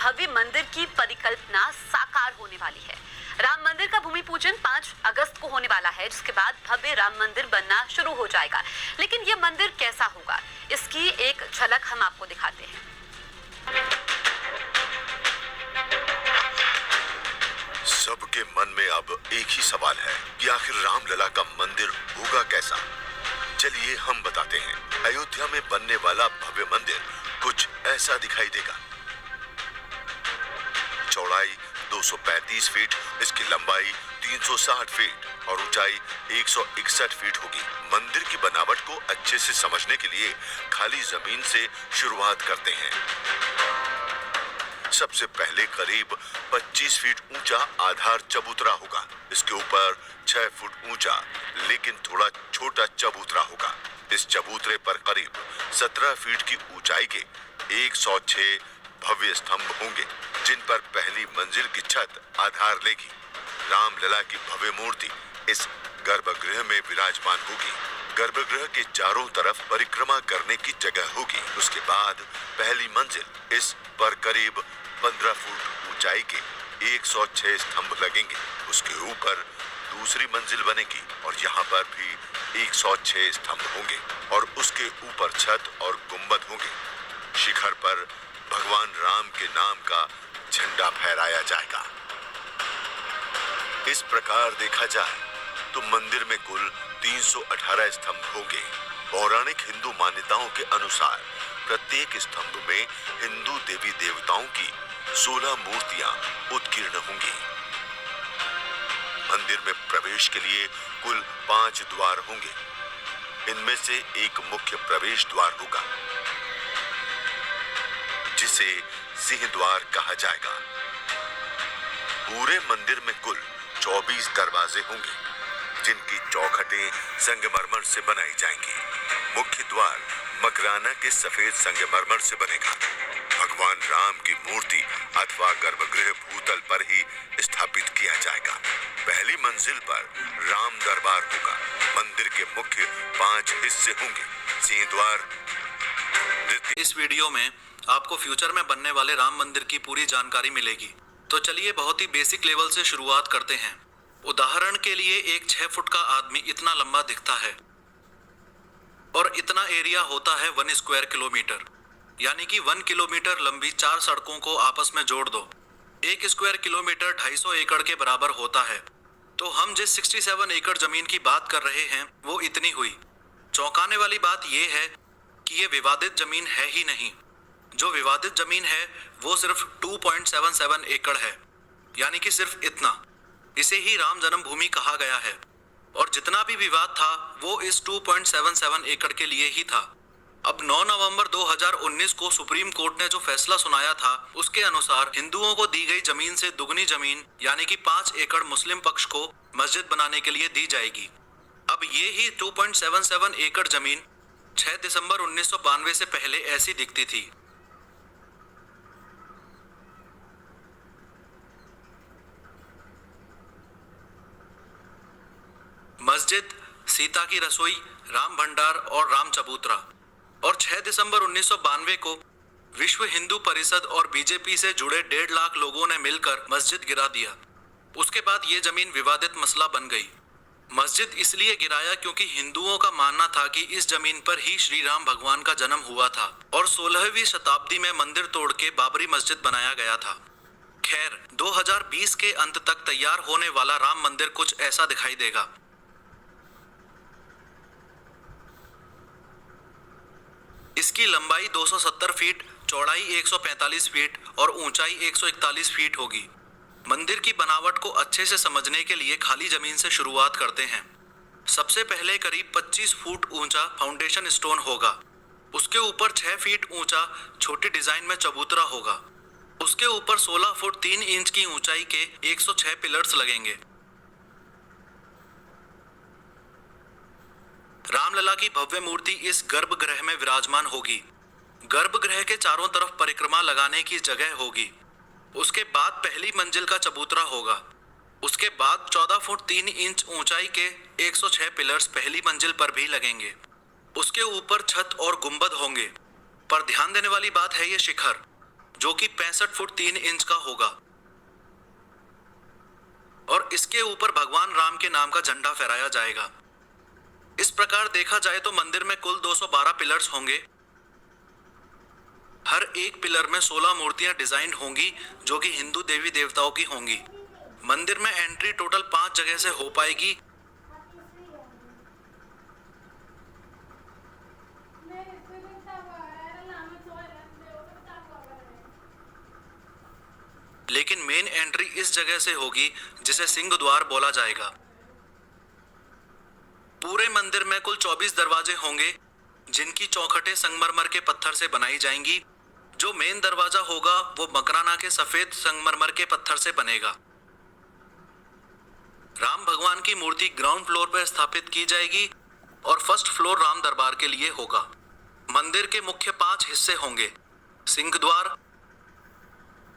भव्य मंदिर की परिकल्पना साकार होने वाली है। राम मंदिर का भूमि पूजन 5 अगस्त को होने वाला है, जिसके बाद भव्य राम मंदिर बनना शुरू हो जाएगा। लेकिन यह मंदिर कैसा होगा, इसकी एक झलक हम आपको दिखाते हैं। सबके मन में अब एक ही सवाल है कि आखिर रामलला का मंदिर होगा कैसा। चलिए हम बताते हैं। अयोध्या में बनने वाला भव्य मंदिर कुछ ऐसा दिखाई देगा। चौड़ाई 235 फीट, इसकी लंबाई 360 फीट और ऊंचाई 161 फीट होगी। मंदिर की बनावट को अच्छे से समझने के लिए खाली जमीन से शुरुआत करते हैं। सबसे पहले करीब 25 फीट ऊंचा आधार चबूतरा होगा। इसके ऊपर 6 फुट ऊंचा लेकिन थोड़ा छोटा चबूतरा होगा। इस चबूतरे पर करीब 17 फीट की ऊंचाई के 106 भव्य स्तंभ होंगे, जिन पर पहली मंजिल की छत आधार लेगी। रामलला की भव्य मूर्ति इस गर्भगृह में विराजमान होगी। गर्भगृह के चारों तरफ परिक्रमा करने की जगह होगी। उसके बाद पहली मंजिल, इस पर करीब 15 फुट ऊंचाई के 106 स्तंभ लगेंगे। उसके ऊपर दूसरी मंजिल बनेगी और यहाँ पर भी 106 स्तंभ होंगे और उसके ऊपर छत और गुंबद होंगे। शिखर पर भगवान राम के नाम का झंडा फहराया जाएगा। इस प्रकार देखा जाए तो मंदिर में कुल 318 स्तंभ होंगे। पौराणिक हिंदू मान्यताओं के अनुसार प्रत्येक स्तंभ में हिंदू देवी देवताओं की 16 मूर्तियां उत्कीर्ण होंगी। मंदिर में प्रवेश के लिए कुल 5 द्वार होंगे। इनमें से एक मुख्य प्रवेश द्वार होगा, जिसे सिंह द्वार कहा जाएगा। पूरे मंदिर में कुल 24 दरवाजे होंगे, जिनकी चौखटें संगमरमर से बनाई जाएंगी। मुख्य द्वार मकराना के सफेद संगमरमर से बनेगा। भगवान राम की मूर्ति अथवा गर्भगृह भूतल पर ही स्थापित किया जाएगा। पहली मंजिल पर राम दरबार होगा। मंदिर के मुख्य 5 हिस्से होंगे। सिंह द्वार। इस वीडियो में आपको फ्यूचर में बनने वाले राम मंदिर की पूरी जानकारी मिलेगी। तो चलिए बहुत ही बेसिक लेवल से शुरुआत करते हैं। उदाहरण के लिए एक 6 फुट का आदमी इतना लंबा दिखता है और इतना एरिया होता है 1 स्क्वायर किलोमीटर, यानी कि 1 किलोमीटर लंबी 4 सड़कों को आपस में जोड़ दो। 1 स्क्वायर किलोमीटर 250 एकड़ के बराबर होता है। तो हम जिस 67 एकड़ जमीन की बात कर रहे हैं वो इतनी हुई। चौंकाने वाली बात यह है कि ये विवादित जमीन है ही नहीं। जो विवादित जमीन है वो सिर्फ 2.77 एकड़ है, यानी कि सिर्फ इतना। इसे ही राम जन्मभूमि कहा गया है और जितना भी विवाद था वो इस 2.77 एकड़ के लिए ही था। अब 9 नवंबर 2019 को सुप्रीम कोर्ट ने जो फैसला सुनाया था, उसके अनुसार हिंदुओं को दी गई जमीन से दुगनी जमीन यानी कि 5 एकड़ मुस्लिम पक्ष को मस्जिद बनाने के लिए दी जाएगी। अब ये ही 2.77 एकड़ जमीन 6 दिसंबर 1992 से पहले ऐसी दिखती थी। मस्जिद, सीता की रसोई, राम भंडार और राम चबूतरा। और 6 दिसंबर 1992 को विश्व हिंदू परिषद और बीजेपी से जुड़े 1.5 लाख लोगों ने मिलकर मस्जिद गिरा दिया। उसके बाद ये जमीन विवादित मसला बन गई। मस्जिद इसलिए गिराया क्योंकि हिंदुओं का मानना था कि इस जमीन पर ही श्री राम भगवान का जन्म हुआ था और 16वीं शताब्दी में मंदिर तोड़ के बाबरी मस्जिद बनाया गया था। खैर, 2020 के अंत तक तैयार होने वाला राम मंदिर कुछ ऐसा दिखाई देगा। इसकी लंबाई 270 फीट, चौड़ाई 145 फीट और ऊंचाई 141 फीट होगी। मंदिर की बनावट को अच्छे से समझने के लिए खाली जमीन से शुरुआत करते हैं। सबसे पहले करीब 25 फुट ऊंचा फाउंडेशन स्टोन होगा। उसके ऊपर 6 फीट ऊंचा छोटी डिजाइन में चबूतरा होगा। उसके ऊपर 16 फुट 3 इंच की ऊंचाई के 106 पिलर्स लगेंगे। रामलला की भव्य मूर्ति इस गर्भगृह में विराजमान होगी। गर्भगृह के चारों तरफ परिक्रमा लगाने की जगह होगी। उसके बाद पहली मंजिल का चबूतरा होगा। उसके बाद 14 फुट 3 इंच ऊंचाई के 106 पिलर्स पहली मंजिल पर भी लगेंगे। उसके ऊपर छत और गुंबद होंगे। पर ध्यान देने वाली बात है ये शिखर। जो कि 65 फुट 3 इंच का होगा और इसके ऊपर भगवान राम के नाम का झंडा फहराया जाएगा। इस प्रकार देखा जाए तो मंदिर में कुल 212 पिलर्स होंगे। हर एक पिलर में 16 मूर्तियां डिजाइन होंगी जो कि हिंदू देवी देवताओं की होंगी। मंदिर में एंट्री टोटल 5 जगह से हो पाएगी। लेकिन मेन एंट्री इस जगह से होगी जिसे सिंह द्वार बोला जाएगा। पूरे मंदिर में कुल 24 दरवाजे होंगे जिनकी चौखटें संगमरमर के पत्थर से बनाई जाएंगी। जो मेन दरवाजा होगा वो मकराना के सफेद संगमरमर के पत्थर से बनेगा। राम भगवान की मूर्ति ग्राउंड फ्लोर पर स्थापित की जाएगी और फर्स्ट फ्लोर राम दरबार के लिए होगा। मंदिर के मुख्य 5 हिस्से होंगे: सिंह द्वार,